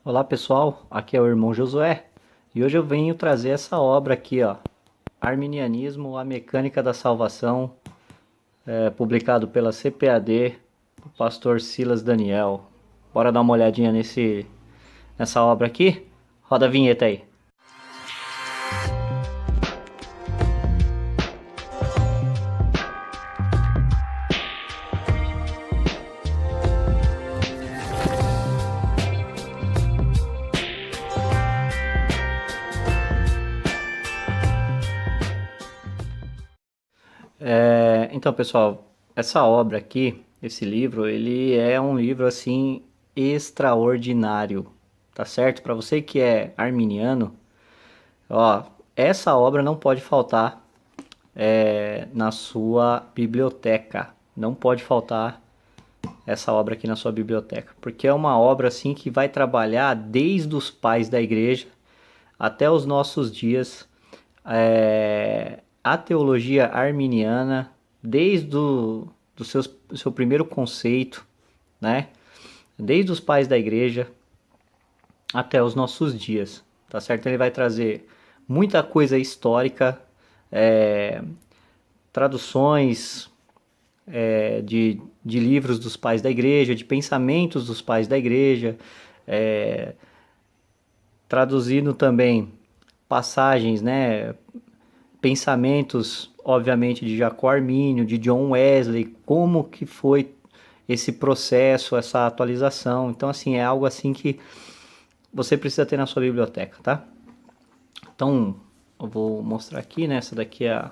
Olá pessoal, aqui é o irmão Josué e hoje eu venho trazer essa obra aqui, ó, Arminianismo, a Mecânica da Salvação, publicado pela CPAD, o pastor Silas Daniel. Bora dar uma olhadinha nessa obra aqui? Roda a vinheta aí. Então pessoal, essa obra aqui, esse livro, ele é um livro assim extraordinário, tá certo? Para você que é arminiano, ó, essa obra não pode faltar na sua biblioteca. Não pode faltar essa obra aqui na sua biblioteca, porque é uma obra assim que vai trabalhar desde os pais da igreja até os nossos dias, a teologia arminiana, desde do seu primeiro conceito, né? Desde os pais da igreja até os nossos dias, tá certo? Ele vai trazer muita coisa histórica, traduções de livros dos pais da igreja, de pensamentos dos pais da igreja, traduzindo também passagens, né, pensamentos, obviamente, de Jacó Armínio, de John Wesley, como que foi esse processo, essa atualização. Então, assim, é algo assim que você precisa ter na sua biblioteca, tá? Então, eu vou mostrar aqui, né, essa daqui é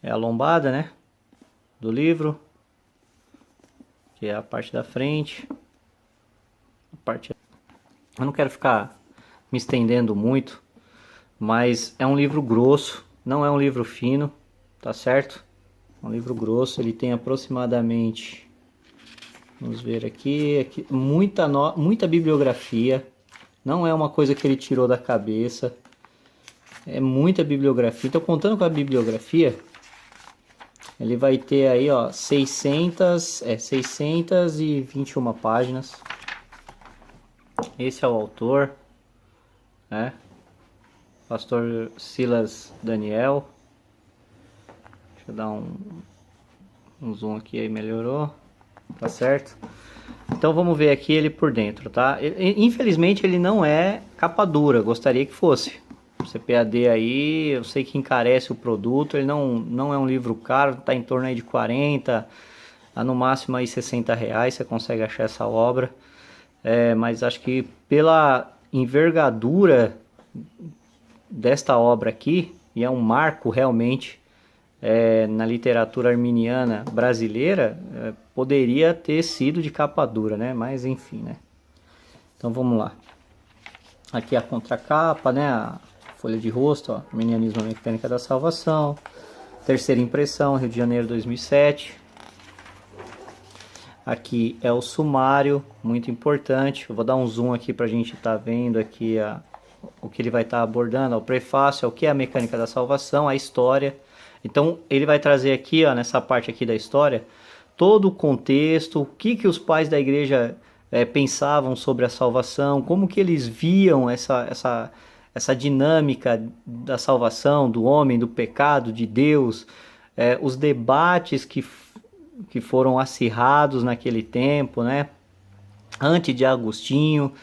a lombada, né, do livro, que é a parte da frente. Eu não quero ficar me estendendo muito, mas é um livro grosso, não é um livro fino, tá certo? É um livro grosso, ele tem aproximadamente, vamos ver aqui muita bibliografia, não é uma coisa que ele tirou da cabeça, é muita bibliografia. Então, contando com a bibliografia, ele vai ter aí, ó, 621 páginas. Esse é o autor, né? Pastor Silas Daniel. Deixa eu dar um zoom aqui, aí melhorou, tá certo? Então vamos ver aqui ele por dentro, tá? Infelizmente ele não é capa dura, gostaria que fosse. O CPAD aí, eu sei que encarece o produto, ele não é um livro caro, tá em torno aí de 40, a no máximo aí R$ 60 você consegue achar essa obra. Mas acho que pela envergadura desta obra aqui, e é um marco realmente na literatura arminiana brasileira, poderia ter sido de capa dura, né? Mas enfim, né? Então vamos lá. Aqui a contracapa, né? A folha de rosto, ó, Arminianismo, a Mecânica da Salvação. Terceira impressão, Rio de Janeiro 2007. Aqui é o sumário, muito importante. Eu vou dar um zoom aqui para a gente estar vendo aqui o que ele vai estar abordando. O prefácio, o que é a mecânica da salvação, a história. Então ele vai trazer aqui, ó, nessa parte aqui da história, todo o contexto, o que os pais da igreja pensavam sobre a salvação, como que eles viam essa dinâmica da salvação, do homem, do pecado, de Deus, os debates que foram acirrados naquele tempo, né? Antes de Agostinho,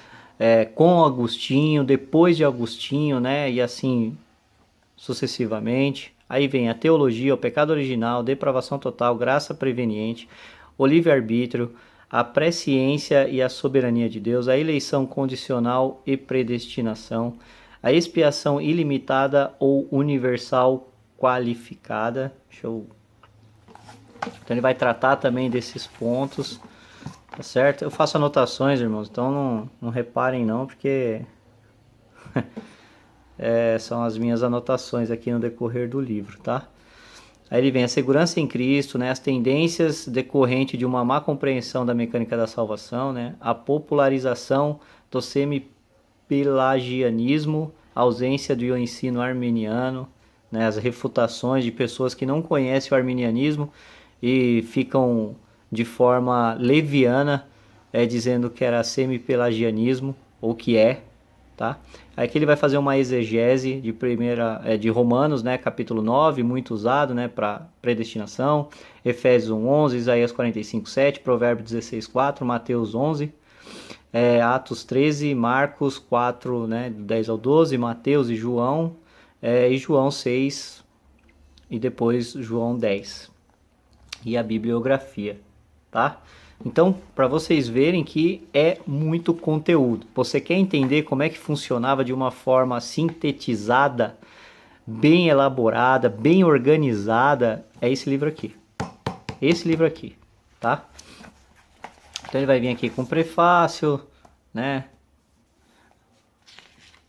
com Agostinho, depois de Agostinho, né? E assim sucessivamente. Aí vem a teologia, o pecado original, depravação total, graça preveniente, o livre-arbítrio, a presciência e a soberania de Deus, a eleição condicional e predestinação, a expiação ilimitada ou universal qualificada. Então ele vai tratar também desses pontos, tá certo? Eu faço anotações, irmãos, então não reparem não, porque são as minhas anotações aqui no decorrer do livro, tá? Aí ele vem a segurança em Cristo, né? As tendências decorrentes de uma má compreensão da mecânica da salvação, né? A popularização do semi-pelagianismo, a ausência do ensino arminiano, né? As refutações de pessoas que não conhecem o arminianismo e ficam de forma leviana dizendo que era semi-pelagianismo, ou que é, tá? Aí que ele vai fazer uma exegese de Romanos, né, capítulo 9, muito usado, né, para predestinação, Efésios 1:11, Isaías 45:7, Provérbios 16:4, Mateus 11, Atos 13, Marcos 4, né, do 10 ao 12, Mateus e João, e João 6 e depois João 10. E a bibliografia, tá? Então, para vocês verem que é muito conteúdo. Você quer entender como é que funcionava de uma forma sintetizada, bem elaborada, bem organizada, é esse livro aqui. Esse livro aqui, tá? Então ele vai vir aqui com prefácio, né?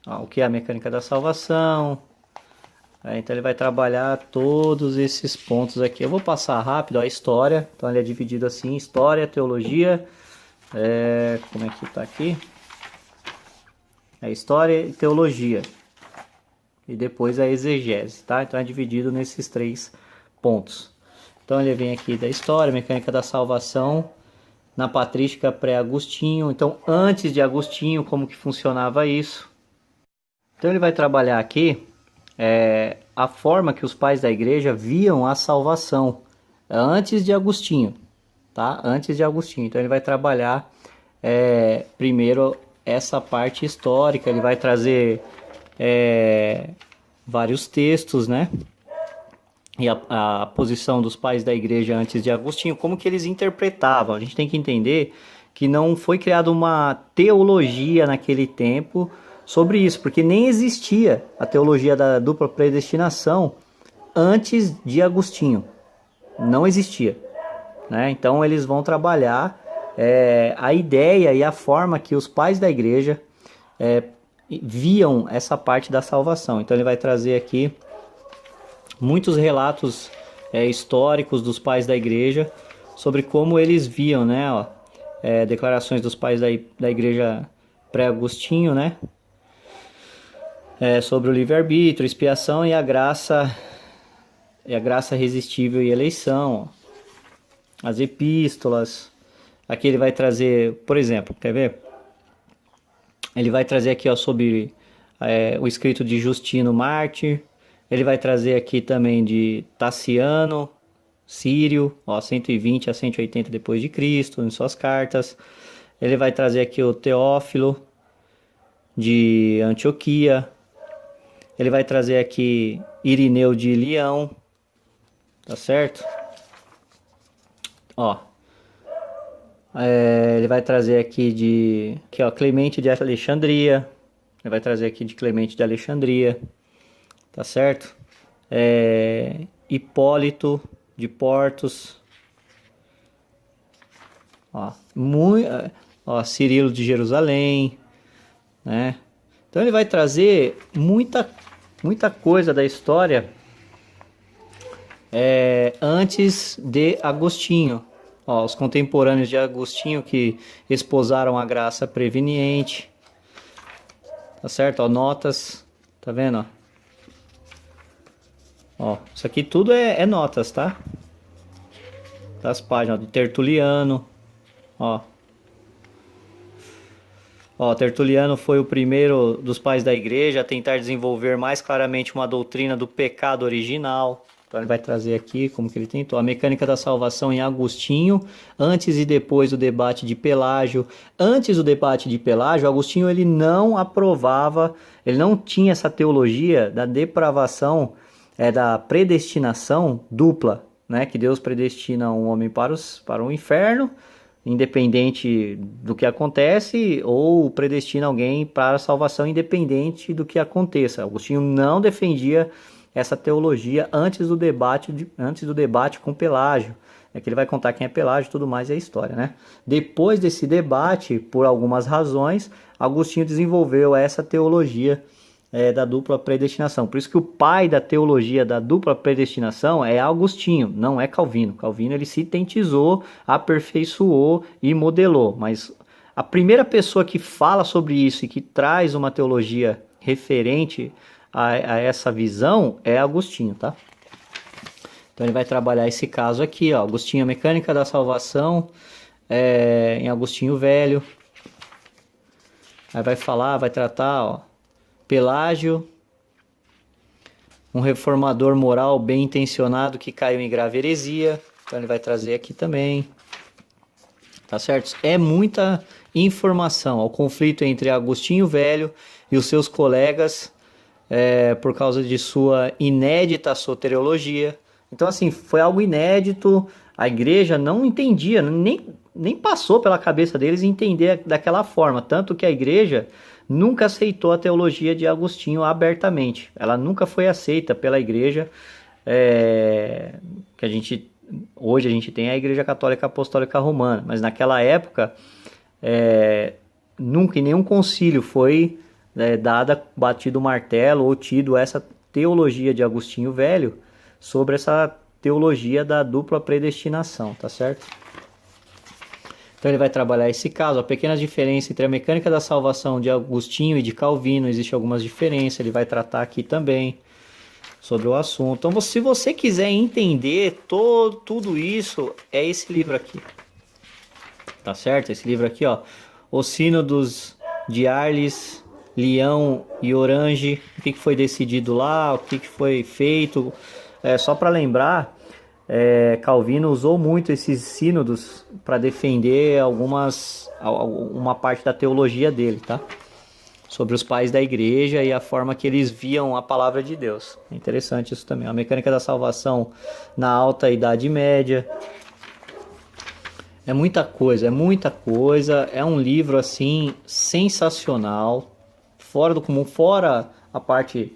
O que é a mecânica da salvação. Então ele vai trabalhar todos esses pontos aqui. Eu vou passar rápido a história. Então ele é dividido assim: história, teologia. Como é que tá aqui? História e teologia. E depois a exegese, tá? Então é dividido nesses 3 pontos. Então ele vem aqui da história, mecânica da salvação, na patrística pré-Agostinho. Então antes de Agostinho, como que funcionava isso? Então ele vai trabalhar aqui a forma que os pais da igreja viam a salvação antes de Agostinho, tá? Antes de Agostinho. Então ele vai trabalhar primeiro essa parte histórica, ele vai trazer vários textos, né? E a posição dos pais da igreja antes de Agostinho, como que eles interpretavam. A gente tem que entender que não foi criada uma teologia naquele tempo sobre isso, porque nem existia a teologia da dupla predestinação antes de Agostinho. Não existia, né? Então eles vão trabalhar a ideia e a forma que os pais da igreja viam essa parte da salvação. Então ele vai trazer aqui muitos relatos históricos dos pais da igreja sobre como eles viam, né? Declarações dos pais da igreja pré-Agostinho, né? Sobre o livre-arbítrio, expiação e a graça irresistível e eleição. As epístolas. Aqui ele vai trazer, por exemplo, quer ver? Ele vai trazer aqui sobre o escrito de Justino Mártir. Ele vai trazer aqui também de Taciano, Sírio, 120 a 180 depois de Cristo, em suas cartas. Ele vai trazer aqui o Teófilo de Antioquia. Ele vai trazer aqui Irineu de Leão, tá certo? Ele vai trazer aqui Clemente de Alexandria. Ele vai trazer aqui de Clemente de Alexandria, tá certo? Hipólito de Portos. Cirilo de Jerusalém, né? Então ele vai trazer muita coisa da história antes de Agostinho. Os contemporâneos de Agostinho que esposaram a graça preveniente, tá certo? Notas, tá vendo? Isso aqui tudo é notas, tá? Das páginas de Tertuliano, Tertuliano foi o primeiro dos pais da igreja a tentar desenvolver mais claramente uma doutrina do pecado original. Então ele vai trazer aqui como que ele tentou. A mecânica da salvação em Agostinho, antes e depois do debate de Pelágio. Antes do debate de Pelágio, Agostinho ele não aprovava, ele não tinha essa teologia da depravação, da predestinação dupla, né? Que Deus predestina um homem para o inferno, independente do que acontece, ou predestina alguém para a salvação independente do que aconteça. Agostinho não defendia essa teologia antes do debate com Pelágio. Que ele vai contar quem é Pelágio e tudo mais, é a história, né? Depois desse debate, por algumas razões, Agostinho desenvolveu essa teologia da dupla predestinação. Por isso que o pai da teologia da dupla predestinação é Agostinho, não é Calvino. Calvino ele sintetizou, aperfeiçoou e modelou, mas a primeira pessoa que fala sobre isso e que traz uma teologia referente a essa visão é Agostinho, tá? Então ele vai trabalhar esse caso aqui, Agostinho, a mecânica da salvação em Agostinho Velho. Aí vai tratar, ó, Pelágio, um reformador moral bem intencionado que caiu em grave heresia. Então ele vai trazer aqui também. Tá certo? É muita informação. O conflito entre Agostinho Velho e os seus colegas por causa de sua inédita soteriologia. Então, assim, foi algo inédito. A igreja não entendia, nem passou pela cabeça deles entender daquela forma. Tanto que a igreja nunca aceitou a teologia de Agostinho abertamente. Ela nunca foi aceita pela igreja que hoje a gente tem a Igreja Católica Apostólica Romana, mas naquela época nunca em nenhum concílio foi batido o martelo ou tido essa teologia de Agostinho Velho sobre essa teologia da dupla predestinação, tá certo? Então ele vai trabalhar esse caso, a pequena diferença entre a mecânica da salvação de Agostinho e de Calvino, existe algumas diferenças, ele vai tratar aqui também sobre o assunto. Então, se você quiser entender tudo isso, é esse livro aqui. Tá certo? Esse livro aqui, ó. Os Sínodos de Arles, Lyon e Orange. O que foi decidido lá, o que foi feito. Só para lembrar, Calvino usou muito esses sínodos para defender uma parte da teologia dele, tá? Sobre os pais da igreja e a forma que eles viam a palavra de Deus. É interessante isso também. A mecânica da salvação na Alta Idade Média. É muita coisa, é muita coisa. É um livro, assim, sensacional. Fora do comum, fora a parte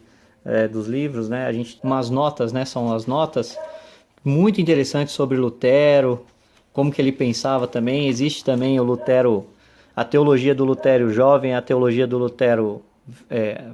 dos livros, né? A gente, umas notas, né? São as notas muito interessantes sobre Lutero, como que ele pensava também. Existe também o Lutero... A teologia do Lutero jovem, a teologia do Lutero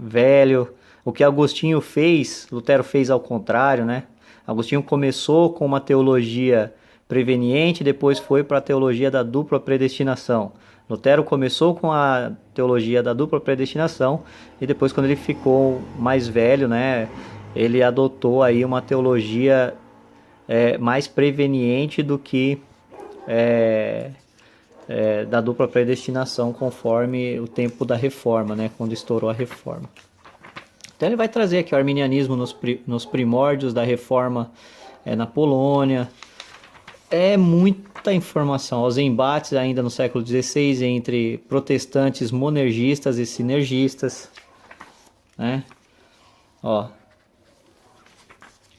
velho. O que Agostinho fez, Lutero fez ao contrário, né? Agostinho começou com uma teologia preveniente, depois foi para a teologia da dupla predestinação. Lutero começou com a teologia da dupla predestinação e depois, quando ele ficou mais velho, né, ele adotou aí uma teologia mais preveniente do que da dupla predestinação, conforme o tempo da reforma, né, quando estourou a reforma. Então ele vai trazer aqui o arminianismo nos primórdios da reforma na Polônia. É muita informação. Os embates ainda no século XVI entre protestantes monergistas e sinergistas, né? Ó,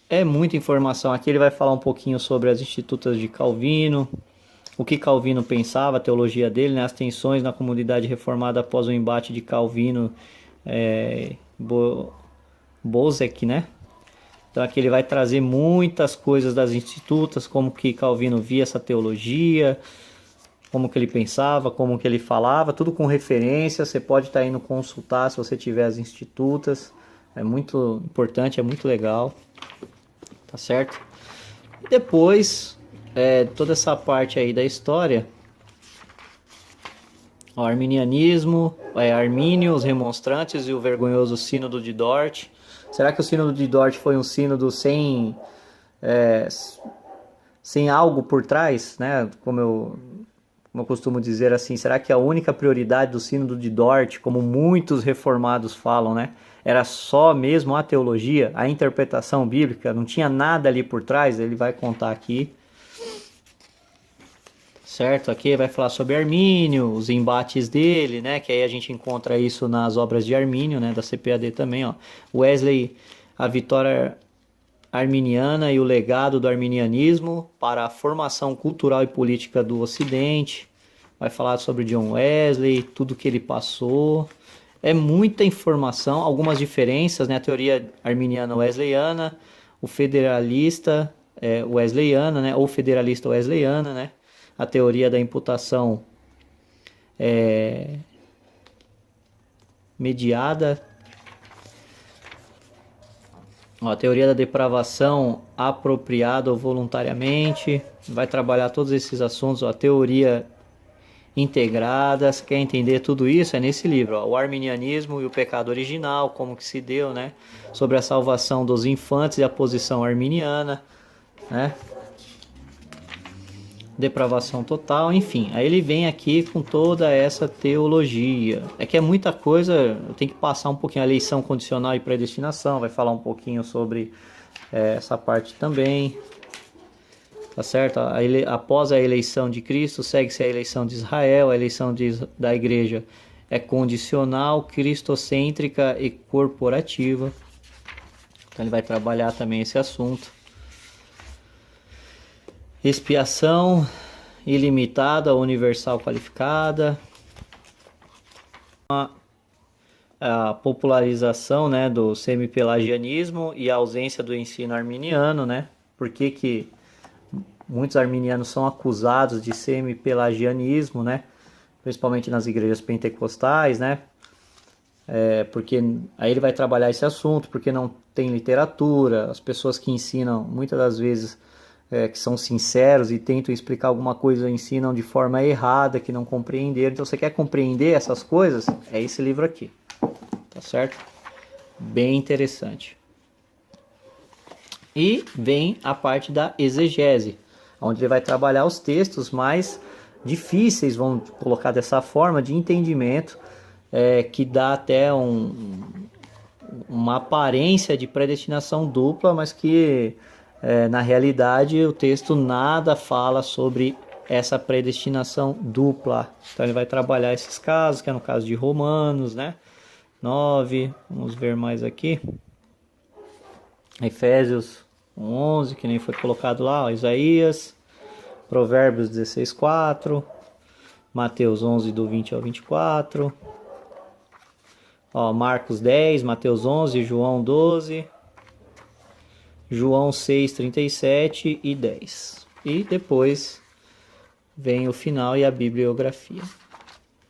é muita informação. Aqui ele vai falar um pouquinho sobre as institutas de Calvino, o que Calvino pensava, a teologia dele, né? As tensões na comunidade reformada após o embate de Calvino Bozek, né? Então aqui ele vai trazer muitas coisas das institutas, como que Calvino via essa teologia, como que ele pensava, como que ele falava, tudo com referência. Você pode estar indo consultar se você tiver as institutas. É muito importante, é muito legal. Tá certo? E depois, toda essa parte aí da história, o arminianismo, Armínio, os remonstrantes e o vergonhoso sínodo de Dort. Será que o sínodo de Dort foi um sínodo sem algo por trás, né? Como eu costumo dizer assim, será que a única prioridade do sínodo de Dort, como muitos reformados falam, né, era só mesmo a teologia, a interpretação bíblica, não tinha nada ali por trás? Ele vai contar aqui. Certo? Aqui vai falar sobre Armínio, os embates dele, né? Que aí a gente encontra isso nas obras de Armínio, né? Da CPAD também, ó. Wesley, a vitória arminiana e o legado do arminianismo para a formação cultural e política do Ocidente. Vai falar sobre John Wesley, tudo que ele passou. É muita informação, algumas diferenças, né? A teoria arminiana wesleyana, o federalista wesleyana, né? Ou federalista wesleyana, né? A teoria da imputação mediada. A teoria da depravação apropriada ou voluntariamente. Vai trabalhar todos esses assuntos. A teoria integrada. Se quer entender tudo isso, é nesse livro. O arminianismo e o pecado original, como que se deu, né? Sobre a salvação dos infantes e a posição arminiana, né? depravação total, enfim. Aí ele vem aqui com toda essa teologia. É que é muita coisa, eu tenho que passar um pouquinho a eleição condicional e predestinação, vai falar um pouquinho sobre essa parte também. Tá certo? Após a eleição de Cristo, segue-se a eleição de Israel, a eleição da igreja é condicional, cristocêntrica e corporativa. Então ele vai trabalhar também esse assunto. Expiação ilimitada, universal qualificada. A popularização, né, do semipelagianismo e a ausência do ensino arminiano, né? Por que muitos arminianos são acusados de semipelagianismo, né? Principalmente nas igrejas pentecostais, né? Porque aí ele vai trabalhar esse assunto, porque não tem literatura, as pessoas que ensinam, muitas das vezes, que são sinceros e tentam explicar alguma coisa, ensinam de forma errada, que não compreenderam. Então, você quer compreender essas coisas? É esse livro aqui, tá certo? Bem interessante. E vem a parte da exegese, onde ele vai trabalhar os textos mais difíceis, vamos colocar dessa forma, de entendimento, que dá até uma aparência de predestinação dupla, mas que na realidade o texto nada fala sobre essa predestinação dupla. Então ele vai trabalhar esses casos, que é no caso de Romanos, né? 9, vamos ver mais aqui. Efésios 11, que nem foi colocado lá, ó, Isaías, Provérbios 16, 4, Mateus 11, do 20 ao 24, ó, Marcos 10, Mateus 11, João 12, João 6, 37 e 10. E depois vem o final e a bibliografia.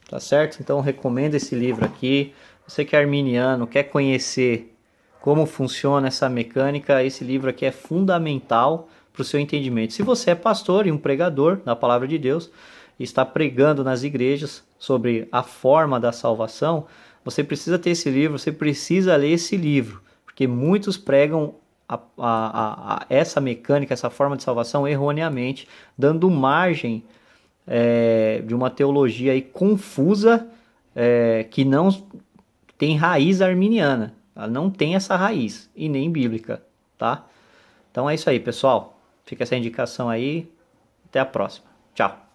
Tá certo? Então recomendo esse livro aqui. Você que é arminiano, quer conhecer como funciona essa mecânica, esse livro aqui é fundamental para o seu entendimento. Se você é pastor e um pregador da palavra de Deus, e está pregando nas igrejas sobre a forma da salvação, você precisa ter esse livro, você precisa ler esse livro, porque muitos pregam essa mecânica, essa forma de salvação erroneamente, dando margem de uma teologia aí confusa, que não tem raiz arminiana. Ela não tem essa raiz, e nem bíblica, tá? Então é isso aí, pessoal. Fica essa indicação aí. Até a próxima. Tchau.